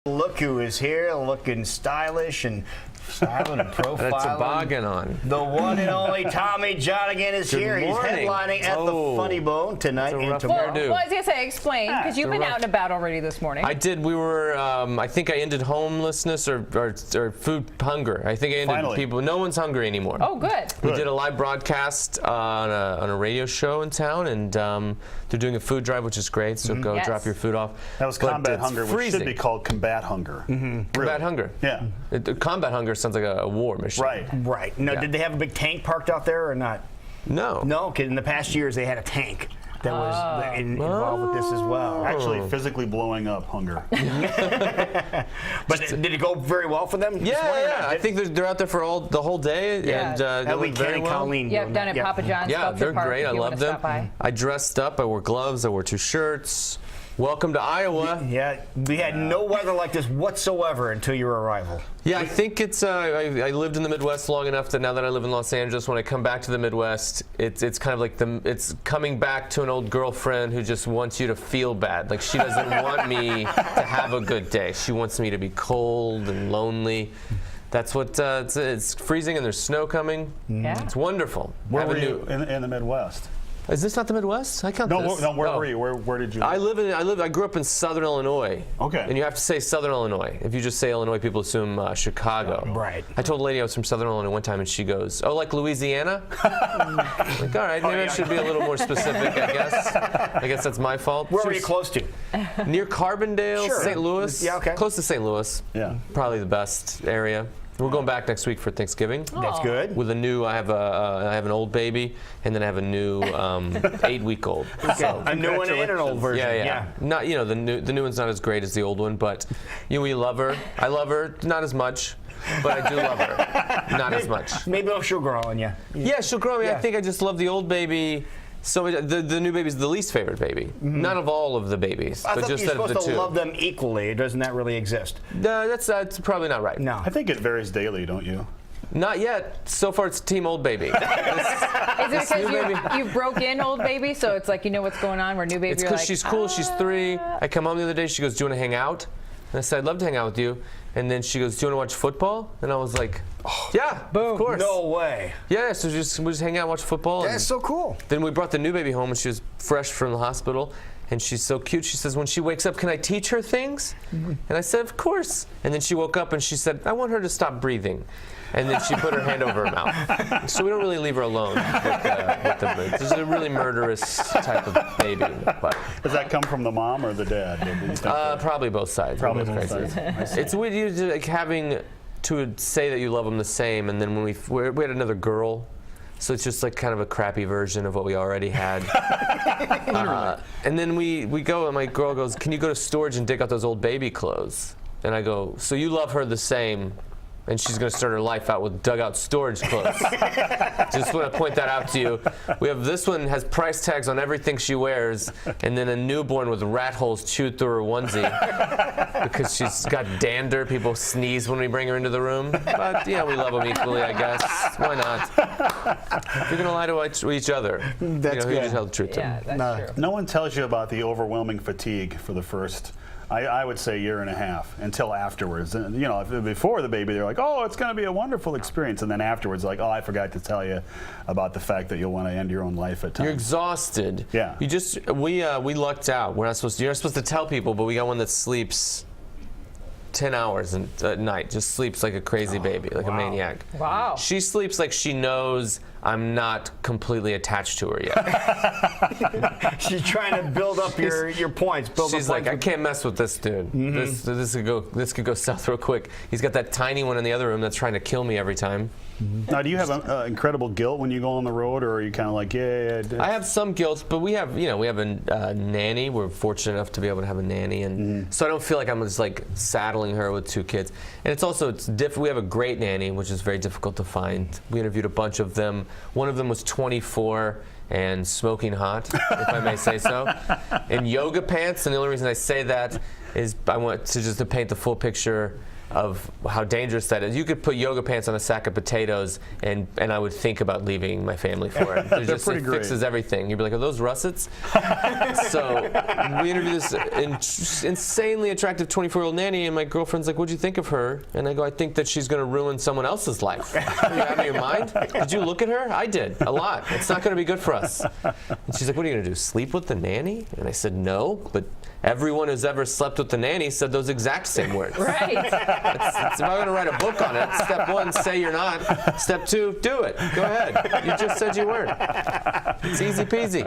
Look who is here, looking stylish and styling and profiling. That's a toboggan on. The one and only Tommy Johnagin is here. He's headlining at the Funny Bone tonight and tomorrow. Well, I was going to say, explain, because you've been out and about already this morning. I did. We were, I think I ended homelessness or food hunger. I think I ended people. No one's hungry anymore. Oh, good. We did a live broadcast on a radio show in town, and they're doing a food drive, which is great, so go drop your food off. That was combat hunger, which should be called combat hunger. Combat hunger. Yeah. Combat hunger sounds like a war mission. Right. No, did they have a big tank parked out there or not? No. No, because in the past years they had a tank that was involved with this as well. Actually, physically blowing up hunger. But did it go very well for them? Yeah. I think they're out there for the whole day, and they look very well. Yep, down at Papa John's. Yeah, they're great. I love them. I dressed up. I wore gloves. I wore 2 shirts. Welcome to Iowa. Yeah, we had no weather like this whatsoever until your arrival. Yeah, I think it's. I lived in the Midwest long enough that now that I live in Los Angeles, when I come back to the Midwest, it's kind of like it's coming back to an old girlfriend who just wants you to feel bad. Like she doesn't want me to have a good day. She wants me to be cold and lonely. That's what it's freezing and there's snow coming. Yeah. It's wonderful. Where were you in the Midwest? Is this not the Midwest? I count this. No, where were you? Where did you I live? grew up in Southern Illinois. Okay. And you have to say Southern Illinois. If you just say Illinois, people assume Chicago. Right. I told a lady I was from Southern Illinois one time, and she goes, "Oh, like Louisiana?" Like, all right, maybe I should be a little more specific, I guess. I guess that's my fault. Where were you close to? Near Carbondale, Sure. St. Louis. Yeah, okay. Close to St. Louis. Yeah. Probably the best area. We're going back next week for Thanksgiving. That's good. With a new, I have an old baby, and then I have a new 8-week-old. So, a new one and an old version. Yeah. Not the new one's not as great as the old one, but we love her. I love her, not as much, but I do love her, not as much. Maybe she'll grow on you. Yeah, she'll grow on me. I think I just love the old baby. So the new baby's the least favorite baby. Not of all of the babies, I but thought just you're out of the supposed two. to love them equally. Doesn't that really exist? No, that's probably not right. No. I think it varies daily, don't you? Not yet. So far, it's Team Old Baby. Is it because you broke in old baby, so it's like you know what's going on? Where new baby, It's because she's cool. She's 3. I come home the other day. She goes, "Do you want to hang out?" And I said, "I'd love to hang out with you." And then she goes, "Do you want to watch football?" And I was like, "Yeah, of course." No way. Yeah, so we just hang out and watch football. That's so cool. Then we brought the new baby home, and she was fresh from the hospital. And she's so cute. She says, when she wakes up, "Can I teach her things?" And I said, "Of course." And then she woke up and she said, "I want her to stop breathing." And then she put her hand over her mouth. So we don't really leave her alone with the baby. This is a really murderous type of baby. But Does that come from the mom or the dad? probably both sides. Probably Both both sides. It's weird like having to say that you love them the same, and then when we had another girl, so it's just like kind of a crappy version of what we already had. And then we go, and my girl goes, "Can you go to storage and dig out those old baby clothes?" And I go, "So you love her the same?" And she's going to start her life out with dugout storage clothes. Just want to point that out to you. We have this one has price tags on everything she wears, and then a newborn with rat holes chewed through her onesie because she's got dander. People sneeze when we bring her into the room. But we love them equally, I guess. Why not? If you're going to lie to each other, That's who good. just tell the truth to. Yeah, that's true. No one tells you about the overwhelming fatigue for the first, I would say, year and a half until afterwards. And, before the baby, they're like, "Oh, it's going to be a wonderful experience," and then afterwards, like, "Oh, I forgot to tell you about the fact that you'll want to end your own life at times." You're exhausted. Yeah. We lucked out. You're not supposed to tell people, but we got one that sleeps 10 hours at night, just sleeps like a crazy baby, like a maniac. Wow. She sleeps like she knows I'm not completely attached to her yet. She's trying to build up your points. She's like, "I can't mess with this dude. This could go south real quick. He's got that tiny one in the other room that's trying to kill me every time." Now, do you have incredible guilt when you go on the road, or are you kind of like, yeah? I have some guilt, but we have a nanny. We're fortunate enough to be able to have a nanny, and so I don't feel like I'm just like saddling her with 2 kids. And it's different. We have a great nanny, which is very difficult to find. We interviewed a bunch of them. One of them was 24 and smoking hot, if I may say so, in yoga pants. And the only reason I say that is I want to paint the full picture. of how dangerous that is. You could put yoga pants on a sack of potatoes, and I would think about leaving my family for it. They're Just, pretty it great. fixes everything. You'd be like, are those russets? So we interviewed this insanely attractive 24-year-old nanny, and my girlfriend's like, what'd you think of her? And I go, I think that she's going to ruin someone else's life. Are you out of your mind? Did you look at her? I did, a lot. It's not going to be good for us. And she's like, what are you going to do, sleep with the nanny? And I said, no, but everyone who's ever slept with the nanny said those exact same words. Right. If I'm going to write a book on it, step 1, say you're not. Step 2, do it. Go ahead. You just said you weren't. It's easy peasy.